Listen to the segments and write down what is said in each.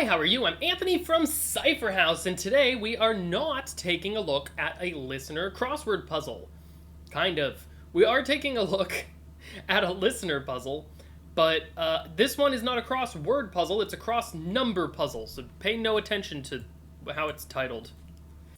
Hi, how are you? I'm Anthony from Cypher House, and today we are not taking a look at a listener crossword puzzle. Kind of. We are taking a look at a listener puzzle, but this one is not a crossword puzzle, it's a cross number puzzle, so pay no attention to how it's titled.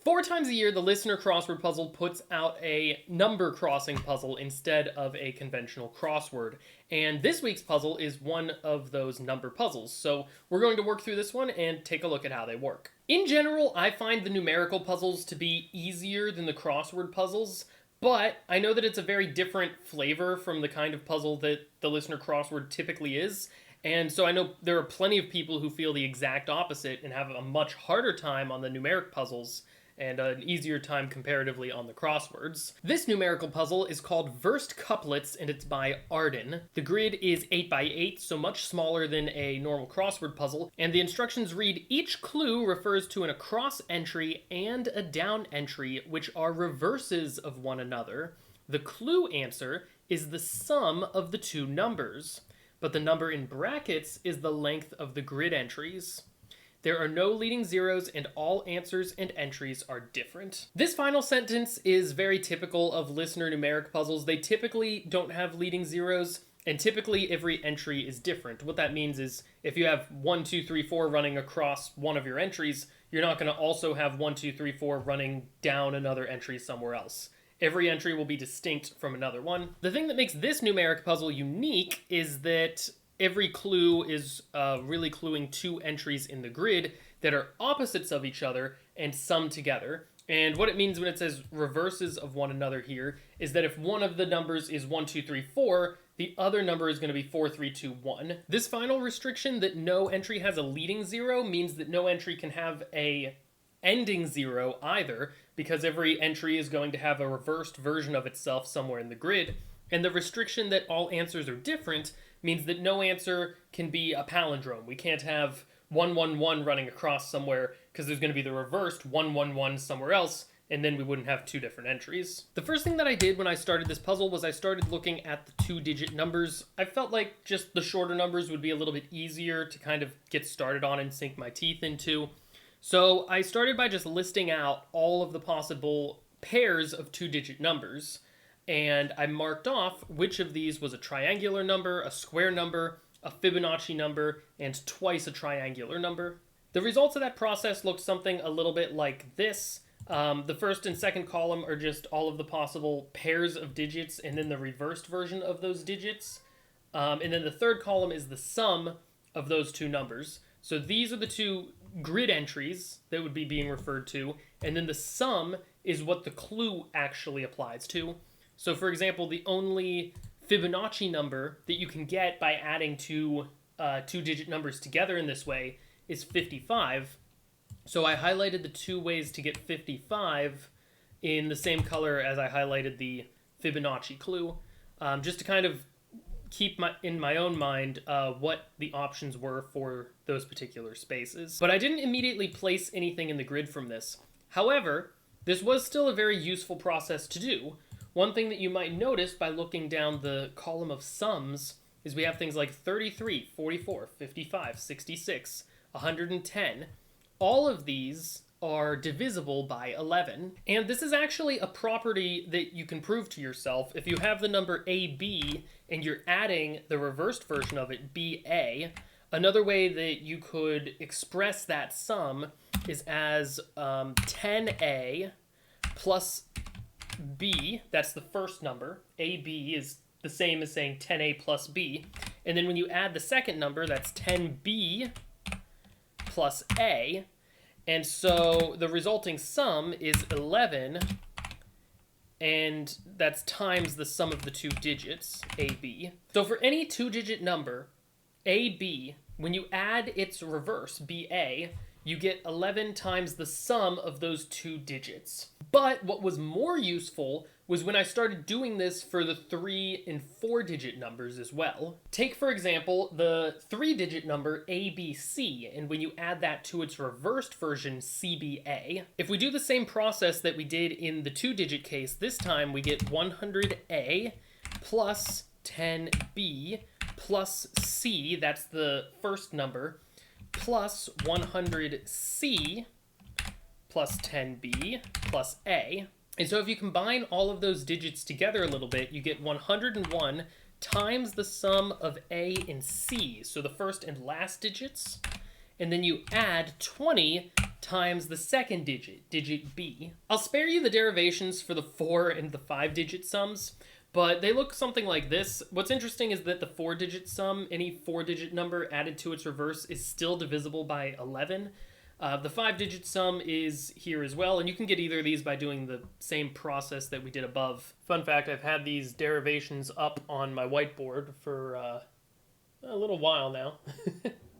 4 times a year, the listener crossword puzzle puts out a number crossing puzzle instead of a conventional crossword. And this week's puzzle is one of those number puzzles. So we're going to work through this one and take a look at how they work. In general, I find the numerical puzzles to be easier than the crossword puzzles, but I know that it's a very different flavor from the kind of puzzle that the listener crossword typically is. And so I know there are plenty of people who feel the exact opposite and have a much harder time on the numeric puzzles and an easier time comparatively on the crosswords. This numerical puzzle is called Versed Couplets, and it's by Arden. The grid is 8 by 8, so much smaller than a normal crossword puzzle, and the instructions read, each clue refers to an across entry and a down entry, which are reverses of one another. The clue answer is the sum of the two numbers, but the number in brackets is the length of the grid entries. There are no leading zeros, and all answers and entries are different. This final sentence is very typical of listener numeric puzzles. They typically don't have leading zeros, and typically every entry is different. What that means is if you have 1, 2, 3, 4 running across one of your entries, you're not going to also have 1, 2, 3, 4 running down another entry somewhere else. Every entry will be distinct from another one. The thing that makes this numeric puzzle unique is that every clue is really cluing 2 entries in the grid that are opposites of each other and summed together. And what it means when it says reverses of one another here is that if one of the numbers is 1, 2, 3, 4, the other number is going to be 4, 3, 2, 1. This final restriction that no entry has a leading zero means that no entry can have a ending zero either, because every entry is going to have a reversed version of itself somewhere in the grid. And the restriction that all answers are different means that no answer can be a palindrome. We can't have 1, 1, 1 running across somewhere because there's going to be the reversed 1, 1, 1 somewhere else, and then we wouldn't have 2 different entries. The first thing that I did when I started this puzzle was I started looking at the 2-digit numbers. I felt like just the shorter numbers would be a little bit easier to kind of get started on and sink my teeth into. So I started by just listing out all of the possible pairs of 2-digit numbers, and I marked off which of these was a triangular number, a square number, a Fibonacci number, and twice a triangular number. The results of that process looked something a little bit like this. The first and second column are just all of the possible pairs of digits and then the reversed version of those digits. And then the third column is the sum of those 2 numbers. So these are the 2 grid entries that would be being referred to, and then the sum is what the clue actually applies to. So for example, the only Fibonacci number that you can get by adding 2 2-digit numbers together in this way is 55. So I highlighted the 2 ways to get 55 in the same color as I highlighted the Fibonacci clue, just to kind of keep in my own mind what the options were for those particular spaces. But I didn't immediately place anything in the grid from this. However, this was still a very useful process to do. One thing that you might notice by looking down the column of sums is we have things like 33, 44, 55, 66, 110. All of these are divisible by 11. And this is actually a property that you can prove to yourself. If you have the number AB and you're adding the reversed version of it, BA, another way that you could express that sum is as 10A plus B, that's the first number. AB is the same as saying 10A plus B. And then when you add the second number, that's 10B plus A. And so the resulting sum is 11, and that's times the sum of the 2 digits, AB. So for any 2-digit number, AB, when you add its reverse, BA, you get 11 times the sum of those 2 digits. But what was more useful was when I started doing this for the 3 and 4-digit numbers as well. Take, for example, the 3-digit number ABC, and when you add that to its reversed version, CBA. If we do the same process that we did in the 2-digit case, this time we get 100A plus 10B plus C, that's the first number, plus 100C plus 10B plus A. And so if you combine all of those digits together a little bit, you get 101 times the sum of A and C, so the first and last digits, and then you add 20 times the second digit, digit B. I'll spare you the derivations for the 4 and the 5-digit sums, but they look something like this. What's interesting is that the 4-digit sum, any 4-digit number added to its reverse, is still divisible by 11. The 5-digit sum is here as well, and you can get either of these by doing the same process that we did above. Fun fact, I've had these derivations up on my whiteboard for a little while now.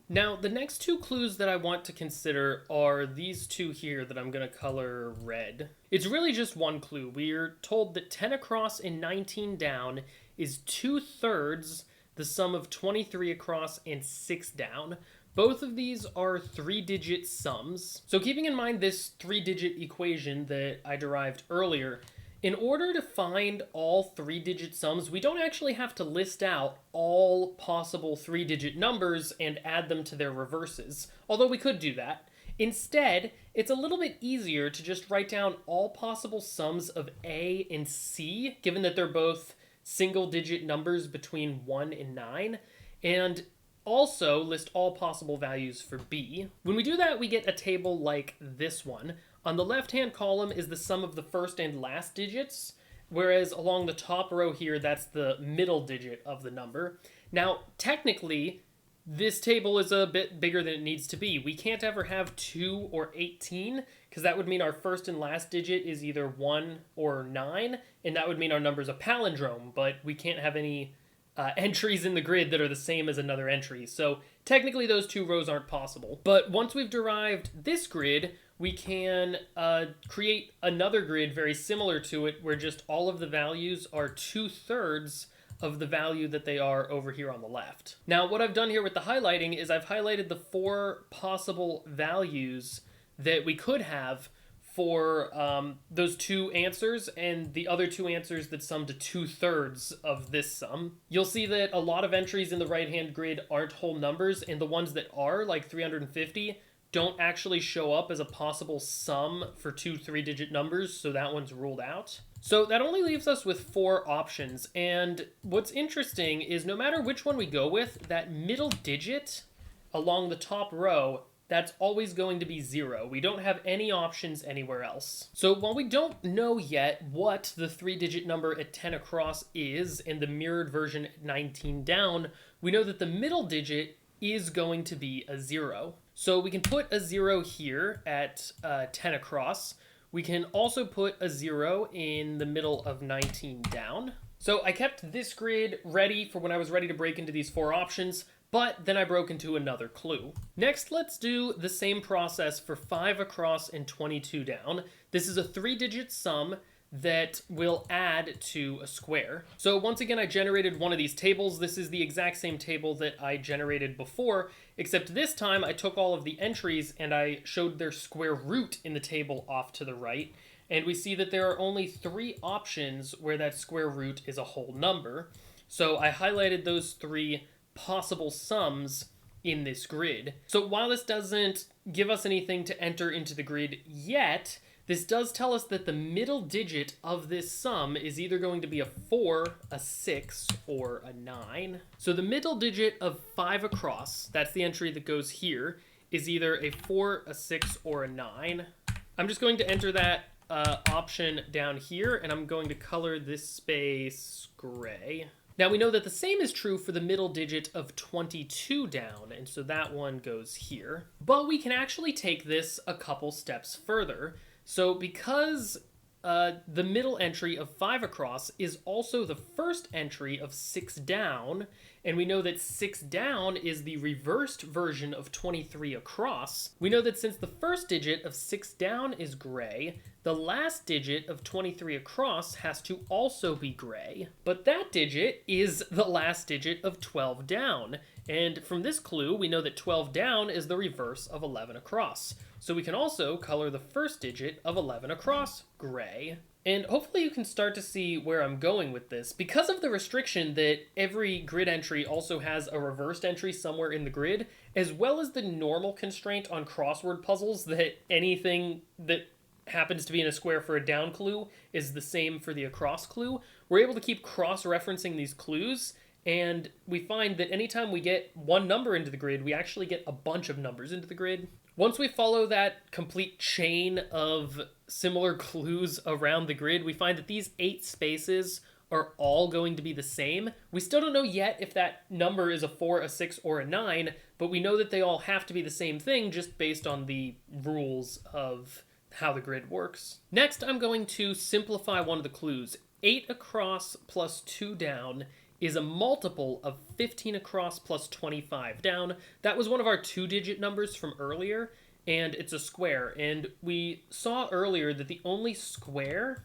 Now, the next two clues that I want to consider are these two here that I'm going to color red. It's really just one clue. We're told that 10 across and 19 down is 2/3 the sum of 23 across and 6 down. Both of these are 3-digit sums. So keeping in mind this 3-digit equation that I derived earlier, in order to find all 3-digit sums, we don't actually have to list out all possible 3-digit numbers and add them to their reverses, although we could do that. Instead, it's a little bit easier to just write down all possible sums of A and C, given that they're both single-digit numbers between 1 and 9, and also list all possible values for B. When we do that, we get a table like this one. On the left-hand column is the sum of the first and last digits, whereas along the top row here, that's the middle digit of the number. Now, technically, this table is a bit bigger than it needs to be. We can't ever have 2 or 18, because that would mean our first and last digit is either 1 or 9, and that would mean our number's a palindrome, but we can't have any entries in the grid that are the same as another entry. So technically those two rows aren't possible. But once we've derived this grid, we can create another grid very similar to it, where just all of the values are 2/3 of the value that they are over here on the left. Now, what I've done here with the highlighting is I've highlighted the 4 possible values that we could have for those two answers and the other two answers that sum to 2/3 of this sum. You'll see that a lot of entries in the right-hand grid aren't whole numbers, and the ones that are, like 350, don't actually show up as a possible sum for two 3-digit numbers, so that one's ruled out. So that only leaves us with 4 options, and what's interesting is no matter which one we go with, that middle digit along the top row, that's always going to be 0. We don't have any options anywhere else. So while we don't know yet what the 3-digit number at 10 across is and the mirrored version at 19 down, we know that the middle digit is going to be a 0. So we can put a 0 here at 10 across. We can also put a 0 in the middle of 19 down. So I kept this grid ready for when I was ready to break into these 4 options, but then I broke into another clue. Next, let's do the same process for 5 across and 22 down. This is a 3-digit sum that will add to a square. So once again, I generated one of these tables. This is the exact same table that I generated before, except this time I took all of the entries and I showed their square root in the table off to the right. And we see that there are only 3 options where that square root is a whole number. So I highlighted those 3 possible sums in this grid. So while this doesn't give us anything to enter into the grid yet, this does tell us that the middle digit of this sum is either going to be a 4, a 6, or a 9. So the middle digit of 5 across, that's the entry that goes here, is either a 4, a 6, or a 9. I'm just going to enter that option down here, and I'm going to color this space gray. Now we know that the same is true for the middle digit of 22 down, and so that one goes here. But we can actually take this a couple steps further. So because the middle entry of 5 across is also the first entry of 6 down, and we know that 6 down is the reversed version of 23 across, we know that since the first digit of 6 down is gray, the last digit of 23 across has to also be gray. But that digit is the last digit of 12 down, and from this clue, we know that 12 down is the reverse of 11 across. So we can also color the first digit of 11 across gray. And hopefully you can start to see where I'm going with this. Because of the restriction that every grid entry also has a reversed entry somewhere in the grid, as well as the normal constraint on crossword puzzles that anything that happens to be in a square for a down clue is the same for the across clue, we're able to keep cross-referencing these clues, and we find that anytime we get one number into the grid, we actually get a bunch of numbers into the grid. Once we follow that complete chain of similar clues around the grid, we find that these 8 spaces are all going to be the same. We still don't know yet if that number is a 4, a 6, or a 9, but we know that they all have to be the same thing just based on the rules of how the grid works. Next, I'm going to simplify one of the clues. 8 across plus 2 down is a multiple of 15 across plus 25 down. That was one of our 2-digit numbers from earlier, and it's a square. And we saw earlier that the only square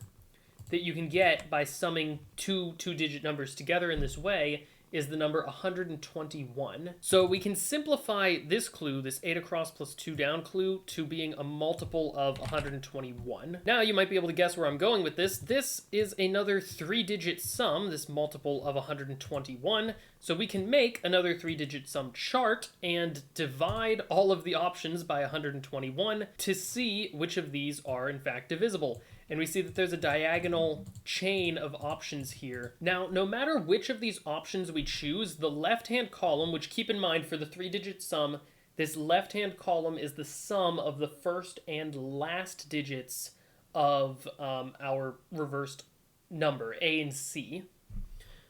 that you can get by summing two 2-digit numbers together in this way is the number 121. So we can simplify this clue, this 8 across plus 2 down clue, to being a multiple of 121. Now you might be able to guess where I'm going with this. This is another 3-digit sum, this multiple of 121. So we can make another 3-digit sum chart and divide all of the options by 121 to see which of these are in fact divisible. And we see that there's a diagonal chain of options here. Now, no matter which of these options we choose, the left-hand column, which keep in mind for the 3-digit sum, this left-hand column is the sum of the first and last digits of our reversed number, A and C.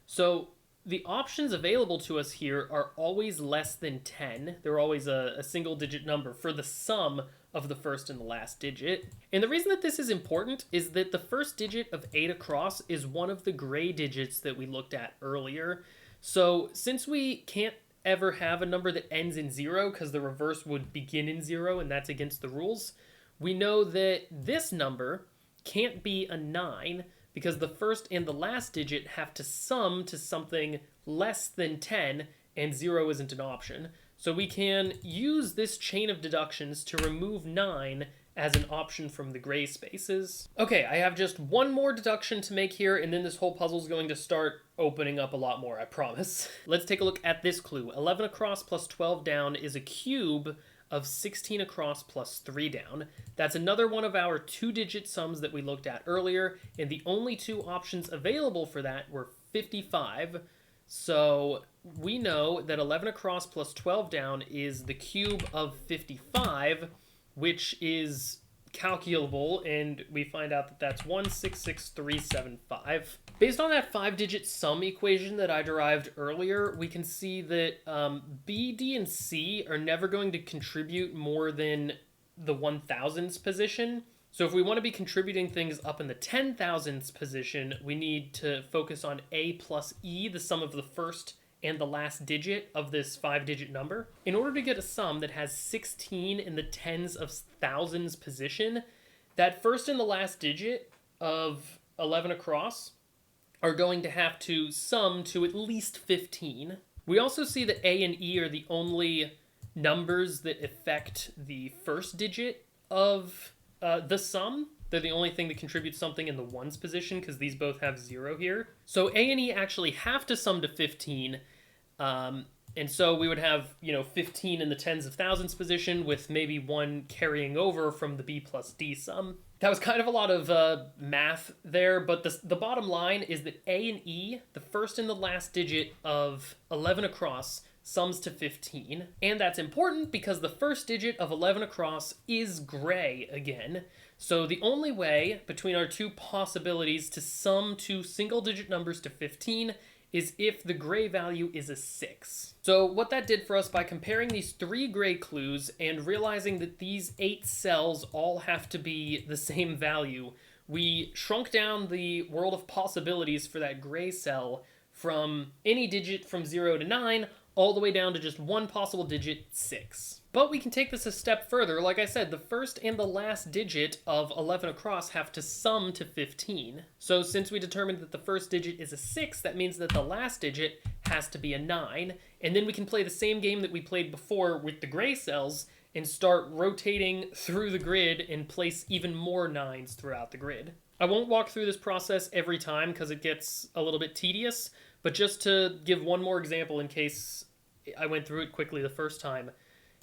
So the options available to us here are always less than 10. They're always a single-digit number for the sum of the first and the last digit. And the reason that this is important is that the first digit of 8 across is one of the gray digits that we looked at earlier. So since we can't ever have a number that ends in 0 because the reverse would begin in 0 and that's against the rules, we know that this number can't be a 9 because the first and the last digit have to sum to something less than 10 and 0 isn't an option. So we can use this chain of deductions to remove 9 as an option from the gray spaces. Okay, I have just one more deduction to make here, and then this whole puzzle is going to start opening up a lot more, I promise. Let's take a look at this clue. 11 across plus 12 down is a cube of 16 across plus 3 down. That's another one of our 2-digit sums that we looked at earlier, and the only 2 options available for that were 55. So we know that 11 across plus 12 down is the cube of 55, which is calculable, and we find out that that's 166375. Based on that 5-digit sum equation that I derived earlier, we can see that B, D, and C are never going to contribute more than the 1,000ths position. So if we want to be contributing things up in the 10,000ths position, we need to focus on A plus E, the sum of the first and the last digit of this 5-digit number. In order to get a sum that has 16 in the tens of thousands position, that first and the last digit of 11 across are going to have to sum to at least 15. We also see that A and E are the only numbers that affect the first digit of the sum. They're the only thing that contributes something in the ones position because these both have 0 here. So A and E actually have to sum to 15. And so we would have, 15 in the tens of thousands position with maybe 1 carrying over from the B plus D sum. That was kind of a lot of math there, but the bottom line is that A and E, the first and the last digit of 11 across, sums to 15. And that's important because the first digit of 11 across is gray again. So the only way between our 2 possibilities to sum 2 single-digit numbers to 15 is if the gray value is a 6. So what that did for us by comparing these 3 gray clues and realizing that these 8 cells all have to be the same value, we shrunk down the world of possibilities for that gray cell from any digit from 0 to 9 all the way down to just one possible digit, 6. But we can take this a step further. Like I said, the first and the last digit of 11 across have to sum to 15. So since we determined that the first digit is a 6, that means that the last digit has to be a 9. And then we can play the same game that we played before with the gray cells and start rotating through the grid and place even more 9s throughout the grid. I won't walk through this process every time because it gets a little bit tedious, but just to give one more example in case I went through it quickly the first time.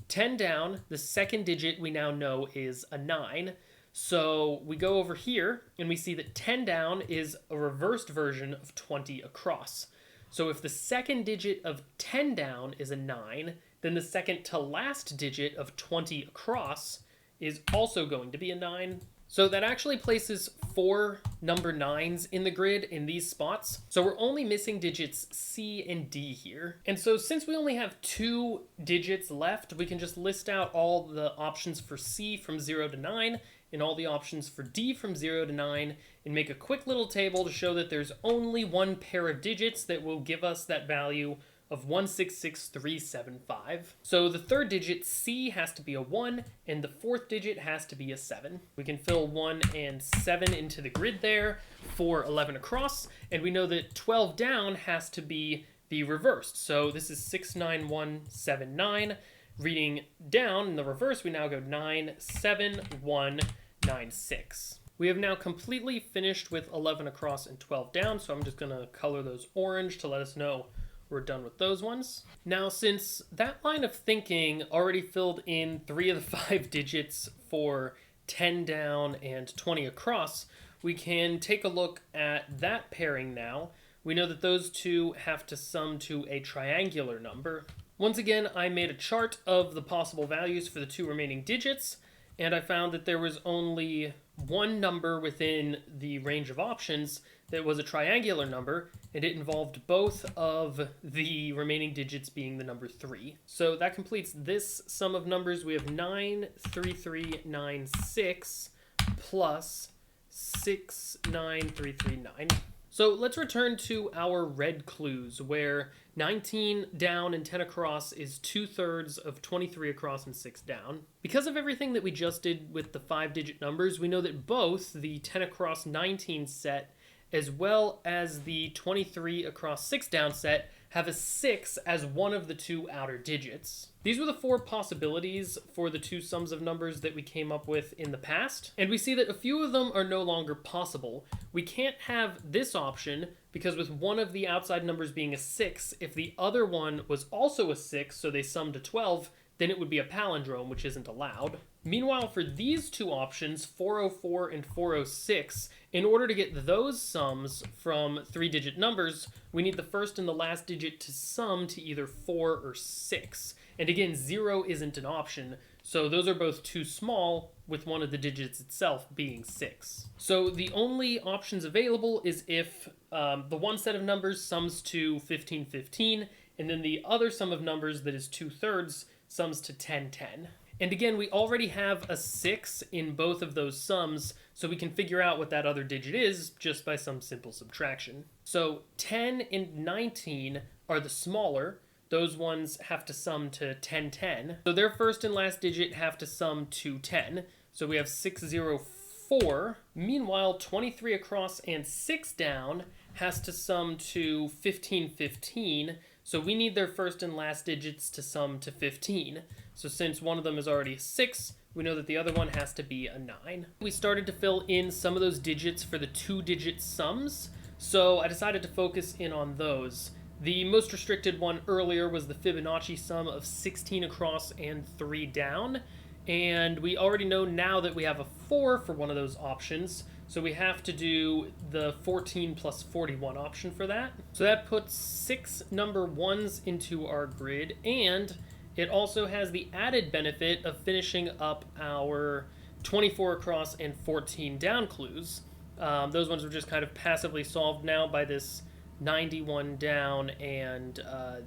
10 down, the second digit we now know is a 9. So we go over here and we see that 10 down is a reversed version of 20 across. So if the second digit of 10 down is a 9, then the second to last digit of 20 across is also going to be a 9. So that actually places 4 number 9s in the grid in these spots. So we're only missing digits C and D here. And so since we only have 2 digits left, we can just list out all the options for C from 0 to 9 and all the options for D from 0 to 9 and make a quick little table to show that there's only one pair of digits that will give us that value of 166375. So the third digit C has to be a 1 and the fourth digit has to be a 7. We can fill 1 and 7 into the grid there for 11 across, and we know that 12 down has to be the reversed. So this is 69179. Reading down in the reverse, we now go 97196. We have now completely finished with 11 across and 12 down, so I'm just going to color those orange to let us know we're done with those ones. Now, since that line of thinking already filled in 3 of the 5 digits for 10 down and 20 across, we can take a look at that pairing now. We know that those two have to sum to a triangular number. Once again, I made a chart of the possible values for the 2 remaining digits, and I found that there was only one number within the range of options that was a triangular number, and it involved both of the remaining digits being the number 3. So that completes this sum of numbers. We have 93396 plus 69339. So let's return to our red clues, where 19 down and 10 across is 2/3 of 23 across and 6 down. Because of everything that we just did with the 5-digit numbers, we know that both the 10 across 19 set as well as the 23 across 6 down set have a 6 as one of the 2 outer digits. These were the 4 possibilities for the 2 sums of numbers that we came up with in the past, and we see that a few of them are no longer possible. We can't have this option because with one of the outside numbers being a 6, if the other one was also a 6, so they sum to 12, then it would be a palindrome, which isn't allowed. Meanwhile, for these 2 options, 404 and 406, in order to get those sums from 3-digit numbers, we need the first and the last digit to sum to either 4 or 6. And again, 0 isn't an option, so those are both too small, with one of the digits itself being 6. So the only options available is if the one set of numbers sums to 1515, and then the other sum of numbers that is 2/3 sums to 1010. And again, we already have a 6 in both of those sums, so we can figure out what that other digit is just by some simple subtraction. So 10 and 19 are the smaller. Those ones have to sum to 1010. So their first and last digit have to sum to 10. So we have 604. Meanwhile, 23 across and 6 down has to sum to 1515. So we need their first and last digits to sum to 15. So since one of them is already a 6, we know that the other one has to be a 9. We started to fill in some of those digits for the 2-digit sums, so I decided to focus in on those. The most restricted one earlier was the Fibonacci sum of 16 across and 3 down, and we already know now that we have a 4 for one of those options, so we have to do the 14 plus 41 option for that. So that puts 6 number 1s into our grid, and it also has the added benefit of finishing up our 24 across and 14 down clues. Those ones were just kind of passively solved now by this 91 down and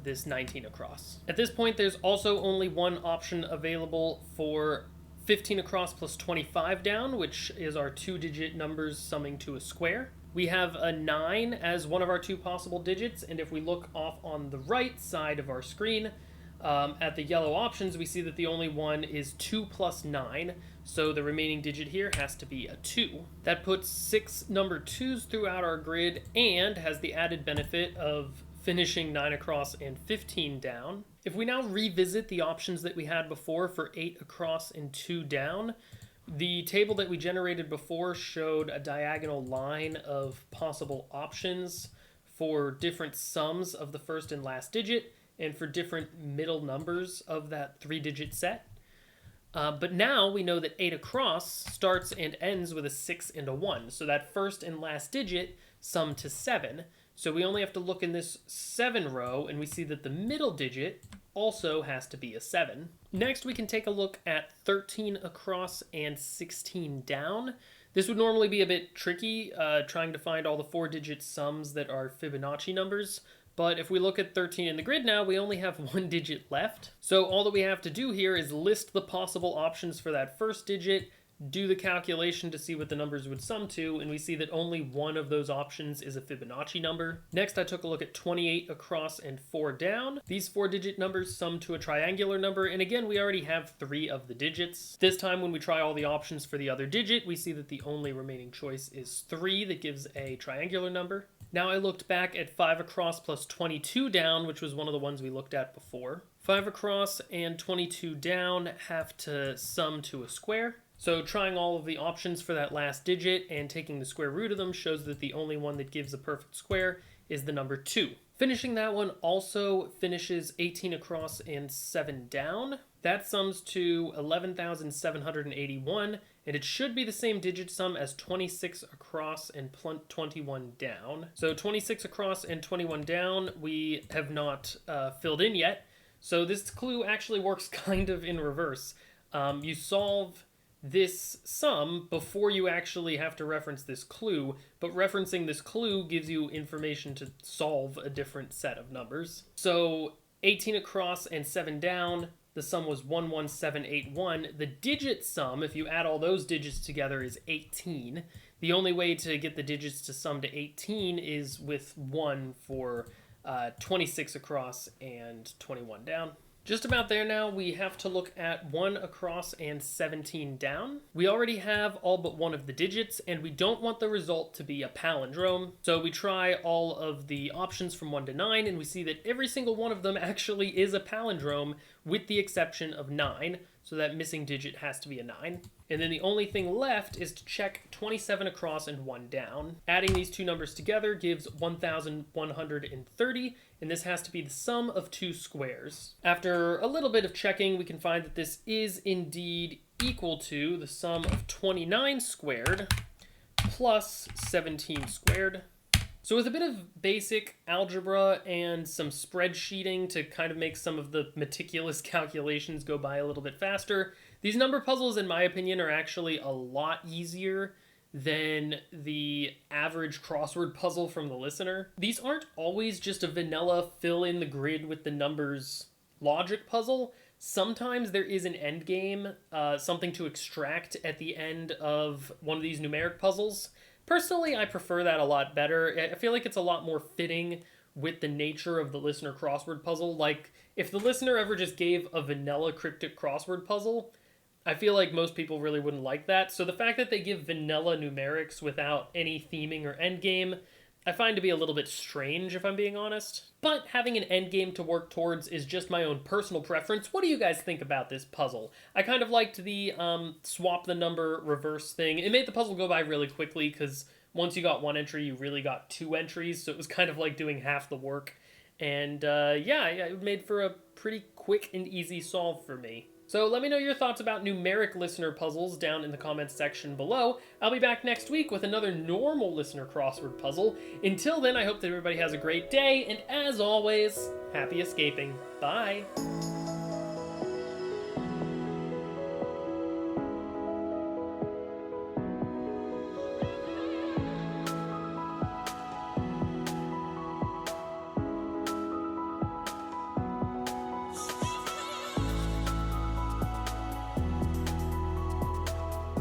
this 19 across. At this point, there's also only one option available for 15 across plus 25 down, which is our 2-digit numbers summing to a square. We have a 9 as one of our 2 possible digits, and if we look off on the right side of our screen at the yellow options, we see that the only one is 2 plus 9, so the remaining digit here has to be a 2. That puts 6 number 2s throughout our grid and has the added benefit of finishing 9 across and 15 down. If we now revisit the options that we had before for 8 across and 2 down, The table that we generated before showed a diagonal line of possible options for different sums of the first and last digit and for different middle numbers of that 3-digit set. But now we know that 8 across starts and ends with a 6 and a 1. So that first and last digit sum to 7. So we only have to look in this 7 row and we see that the middle digit also has to be a 7. Next we can take a look at 13 across and 16 down. This would normally be a bit tricky, trying to find all the 4-digit sums that are Fibonacci numbers. But if we look at 13 in the grid now, we only have 1 digit left. So all that we have to do here is list the possible options for that first digit, do the calculation to see what the numbers would sum to, and we see that only one of those options is a Fibonacci number. Next, I took a look at 28 across and 4 down. These 4-digit numbers sum to a triangular number, and again, we already have 3 of the digits. This time, when we try all the options for the other digit, we see that the only remaining choice is 3 that gives a triangular number. Now I looked back at 5 across plus 22 down, which was one of the ones we looked at before. 5 across and 22 down have to sum to a square. So trying all of the options for that last digit and taking the square root of them shows that the only one that gives a perfect square is the number 2. Finishing that one also finishes 18 across and 7 down. That sums to 11,781, and it should be the same digit sum as 26 across and 21 down. So 26 across and 21 down we have not filled in yet. So this clue actually works kind of in reverse. You solve this sum before you actually have to reference this clue, but referencing this clue gives you information to solve a different set of numbers. So 18 across and 7 down, the sum was 11781. The digit sum, if you add all those digits together, is 18. The only way to get the digits to sum to 18 is with 1 for 26 across and 21 down. Just about there now, we have to look at 1 across and 17 down. We already have all but one of the digits, and we don't want the result to be a palindrome. So we try all of the options from 1 to 9, and we see that every single one of them actually is a palindrome, with the exception of 9. So that missing digit has to be a 9. And then the only thing left is to check 27 across and 1 down. Adding these two numbers together gives 1,130, and this has to be the sum of 2 squares. After a little bit of checking, we can find that this is indeed equal to the sum of 29 squared plus 17 squared. So with a bit of basic algebra and some spreadsheeting to kind of make some of the meticulous calculations go by a little bit faster, these number puzzles, in my opinion, are actually a lot easier than the average crossword puzzle from the listener. These aren't always just a vanilla fill in the grid with the numbers logic puzzle. Sometimes there is an end game, something to extract at the end of one of these numeric puzzles. Personally, I prefer that a lot better. I feel like it's a lot more fitting with the nature of the listener crossword puzzle. Like, if the listener ever just gave a vanilla cryptic crossword puzzle, I feel like most people really wouldn't like that. So the fact that they give vanilla numerics without any theming or endgame, I find to be a little bit strange, if I'm being honest. But having an endgame to work towards is just my own personal preference. What do you guys think about this puzzle? I kind of liked the swap the number reverse thing. It made the puzzle go by really quickly because once you got one entry, you really got 2 entries. So it was kind of like doing half the work. And yeah, it made for a pretty quick and easy solve for me. So let me know your thoughts about numeric listener puzzles down in the comments section below. I'll be back next week with another normal listener crossword puzzle. Until then, I hope that everybody has a great day, and as always, happy escaping. Bye!